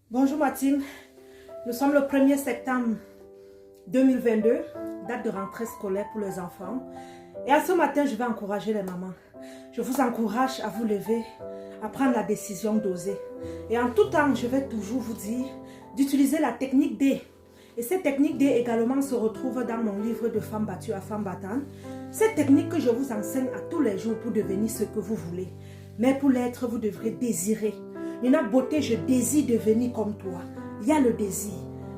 Bonjour Martine, nous sommes le 1er septembre 2022, date de rentrée scolaire pour les enfants. Et à ce matin, je vais encourager les mamans. Je vous encourage à vous lever, à prendre la décision d'oser. Et en tout temps, je vais toujours vous dire d'utiliser la technique D. Et cette technique D également se retrouve dans mon livre de Femmes battues à Femmes battantes. Cette technique que je vous enseigne à tous les jours pour devenir ce que vous voulez. Mais pour l'être, vous devrez désirer. Nina Beauté, je désire devenir comme toi. Il y a le désir.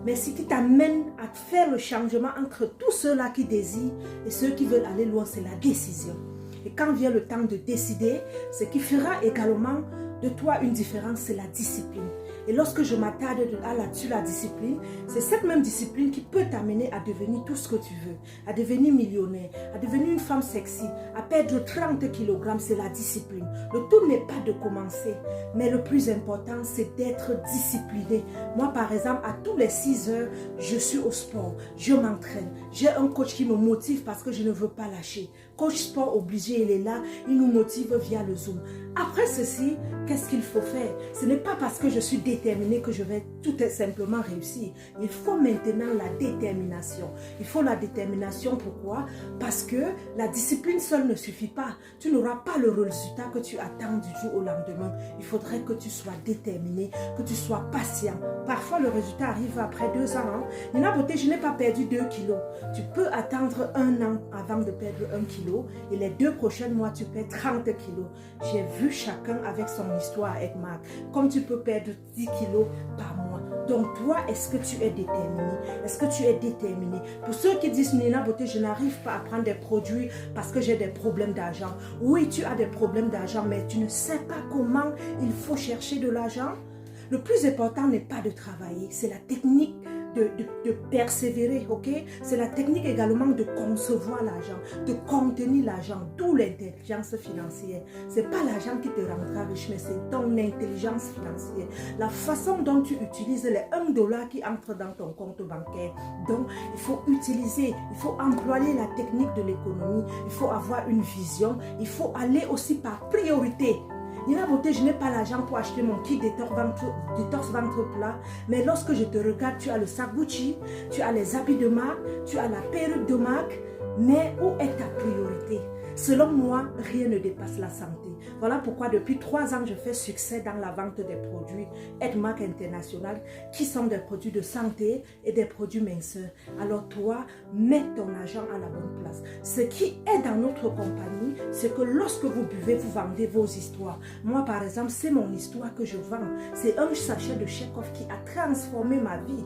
Mais ce qui t'amène à faire le changement entre tous ceux-là qui désirent et ceux qui veulent aller loin, c'est la décision. Et quand vient le temps de décider, ce qui fera également de toi une différence, c'est la discipline. Et lorsque je m'attarde là-dessus, la discipline, c'est cette même discipline qui peut t'amener à devenir tout ce que tu veux, à devenir millionnaire, à devenir une femme sexy, à perdre 30 kg, c'est la discipline. Le tout n'est pas de commencer, mais le plus important, c'est d'être discipliné. Moi, par exemple, à tous les 6 heures, je suis au sport, je m'entraîne. J'ai un coach qui me motive parce que je ne veux pas lâcher. Coach sport obligé, il est là, il nous motive via le Zoom. Après ceci, qu'est-ce qu'il faut faire? Ce n'est pas parce que je suis déterminée que je vais tout simplement réussir. Il faut maintenant la détermination. Il faut la détermination, pourquoi? Parce que la discipline seule ne suffit pas. Tu n'auras pas le résultat que tu attends du jour au lendemain. Il faudrait que tu sois déterminé, que tu sois patient. Parfois, le résultat arrive après 2 ans. Hein? Nina Beauté, je n'ai pas perdu 2 kilos. Tu peux attendre 1 an avant de perdre 1 kilo et les 2 prochains mois, tu perds 30 kilos. J'ai vu chacun avec son histoire avec Marc. Comme tu peux perdre 10 kilos par mois. Donc toi, est-ce que tu es déterminé? Est-ce que tu es déterminé? Pour ceux qui disent, Nina Beauté, je n'arrive pas à prendre des produits parce que j'ai des problèmes d'argent. Oui, tu as des problèmes d'argent, mais tu ne sais pas comment il faut chercher de l'argent. Le plus important n'est pas de travailler, c'est la technique de persévérer, ok? C'est la technique également de concevoir l'argent, de contenir l'argent, d'où l'intelligence financière. Ce n'est pas l'argent qui te rendra riche, mais c'est ton intelligence financière. La façon dont tu utilises les 1 dollar qui entre dans ton compte bancaire. Donc, il faut utiliser, il faut employer la technique de l'économie, il faut avoir une vision, il faut aller aussi par priorité. Nina Beauté, je n'ai pas l'argent pour acheter mon kit détorse ventre plat. Mais lorsque je te regarde, tu as le sac Gucci, tu as les habits de marque, tu as la perruque de marque. Mais où est ta priorité? Selon moi, rien ne dépasse la santé. Voilà pourquoi depuis 3 ans, je fais succès dans la vente des produits Edmark International qui sont des produits de santé et des produits minceurs. Alors toi, mets ton argent à la bonne place. Ce qui est dans notre compagnie, c'est que lorsque vous buvez, vous vendez vos histoires. Moi, par exemple, c'est mon histoire que je vends. C'est un sachet de Chekhov qui a transformé ma vie.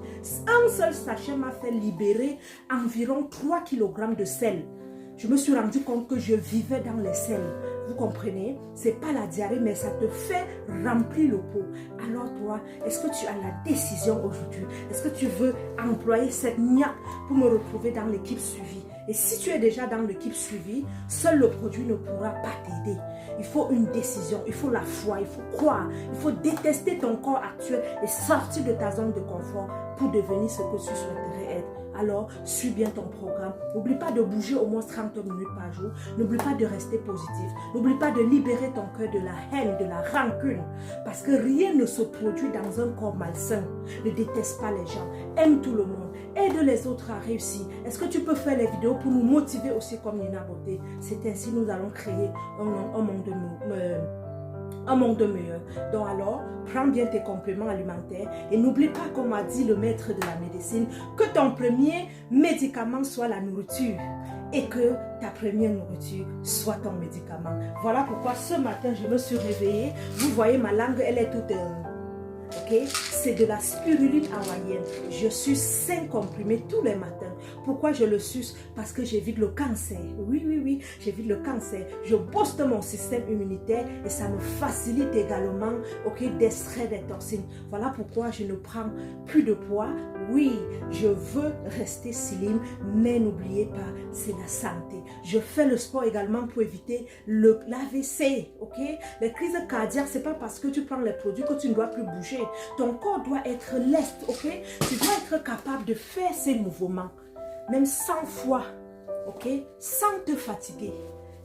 Un seul sachet m'a fait libérer environ 3 kg de sel. Je me suis rendu compte que je vivais dans les selles. Vous comprenez? Ce n'est pas la diarrhée, mais ça te fait remplir le pot. Alors toi, est-ce que tu as la décision aujourd'hui? Est-ce que tu veux employer cette niaque pour me retrouver dans l'équipe suivie? Et si tu es déjà dans l'équipe suivie, seul le produit ne pourra pas t'aider. Il faut une décision, il faut la foi, il faut croire, il faut détester ton corps actuel et sortir de ta zone de confort pour devenir ce que tu souhaiterais être. Alors, suis bien ton programme. N'oublie pas de bouger au moins 30 minutes par jour. N'oublie pas de rester positif. N'oublie pas de libérer ton cœur de la haine, de la rancune. Parce que rien ne se produit dans un corps malsain. Ne déteste pas les gens. Aime tout le monde. Aide les autres à réussir. Est-ce que tu peux faire les vidéos pour nous motiver aussi comme Nina Beauté? C'est ainsi que nous allons créer un monde meilleur. Donc alors, prends bien tes compléments alimentaires et n'oublie pas, comme a dit le maître de la médecine, que ton premier médicament soit la nourriture et que ta première nourriture soit ton médicament. Voilà pourquoi ce matin, je me suis réveillée. Vous voyez, ma langue, elle est toute... ok, c'est de la spiruline hawaïenne. Je suce 5 comprimés tous les matins. Pourquoi je le suce? Parce que j'évite le cancer. Oui, j'évite le cancer. Je booste mon système immunitaire et ça me facilite également, ok, d'extraire des toxines. Voilà pourquoi je ne prends plus de poids. Oui, je veux rester slim, mais n'oubliez pas, c'est la santé. Je fais le sport également pour éviter l'AVC, ok? Les crises cardiaques, c'est pas parce que tu prends les produits que tu ne dois plus bouger. Ton corps doit être leste, ok? Tu dois être capable de faire ces mouvements, même 100 fois, ok? Sans te fatiguer.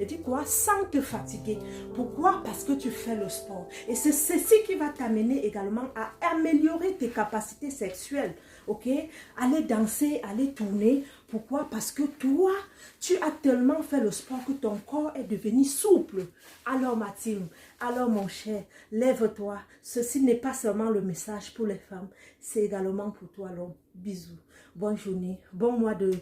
Et dis quoi? Sans te fatiguer. Pourquoi? Parce que tu fais le sport. Et c'est ceci qui va t'amener également à améliorer tes capacités sexuelles. Ok? Aller danser, aller tourner. Pourquoi? Parce que toi, tu as tellement fait le sport que ton corps est devenu souple. Alors ma team, alors mon cher, lève-toi. Ceci n'est pas seulement le message pour les femmes, c'est également pour toi l'homme. Bisous. Bonne journée, bon mois de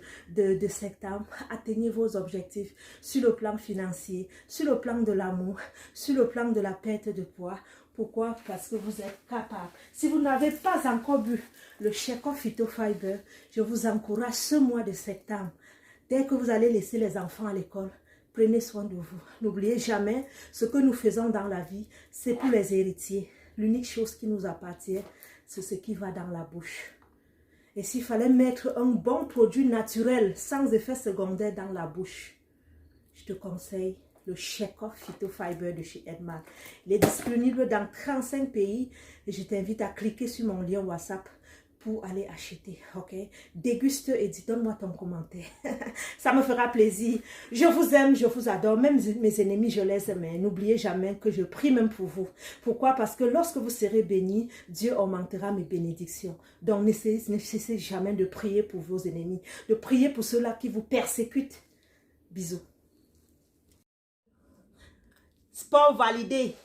septembre. Atteignez vos objectifs sur le plan financier, sur le plan de l'amour, sur le plan de la perte de poids. Pourquoi? Parce que vous êtes capable. Si vous n'avez pas encore bu le Check-Off Phyto Fiber, je vous encourage ce mois de septembre. Dès que vous allez laisser les enfants à l'école, prenez soin de vous. N'oubliez jamais, ce que nous faisons dans la vie, c'est pour les héritiers. L'unique chose qui nous appartient, c'est ce qui va dans la bouche. Et s'il fallait mettre un bon produit naturel, sans effet secondaire dans la bouche, je te conseille le Check-Off Phyto Fiber de chez Edmar. Il est disponible dans 35 pays et je t'invite à cliquer sur mon lien WhatsApp pour aller acheter, ok? Déguste et dis, donne-moi ton commentaire. Ça me fera plaisir. Je vous aime, je vous adore. Même mes ennemis, je les aime. N'oubliez jamais que je prie même pour vous. Pourquoi? Parce que lorsque vous serez bénis, Dieu augmentera mes bénédictions. Donc, ne cessez jamais de prier pour vos ennemis. De prier pour ceux-là qui vous persécutent. Bisous. Sport validé.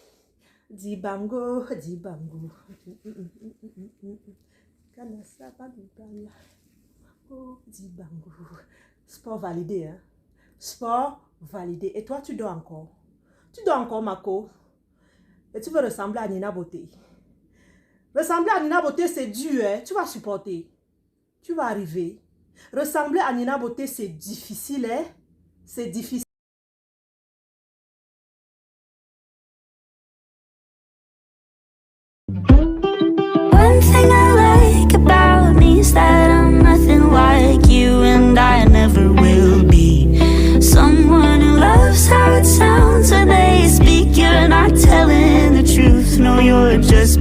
Dibango, dibango. Oh, dibango. Sport validé, hein? Sport validé. Et toi, tu dors encore? Tu dors encore, Mako? Et tu veux ressembler à Nina Beauté? Ressembler à Nina Beauté, c'est dur, hein? Tu vas supporter. Tu vas arriver. Ressembler à Nina Beauté, c'est difficile, hein? C'est difficile. One thing I like about me is that I'm nothing like you, and I never will be. Someone who loves how it sounds when they speak. You're not telling the truth, no, you're just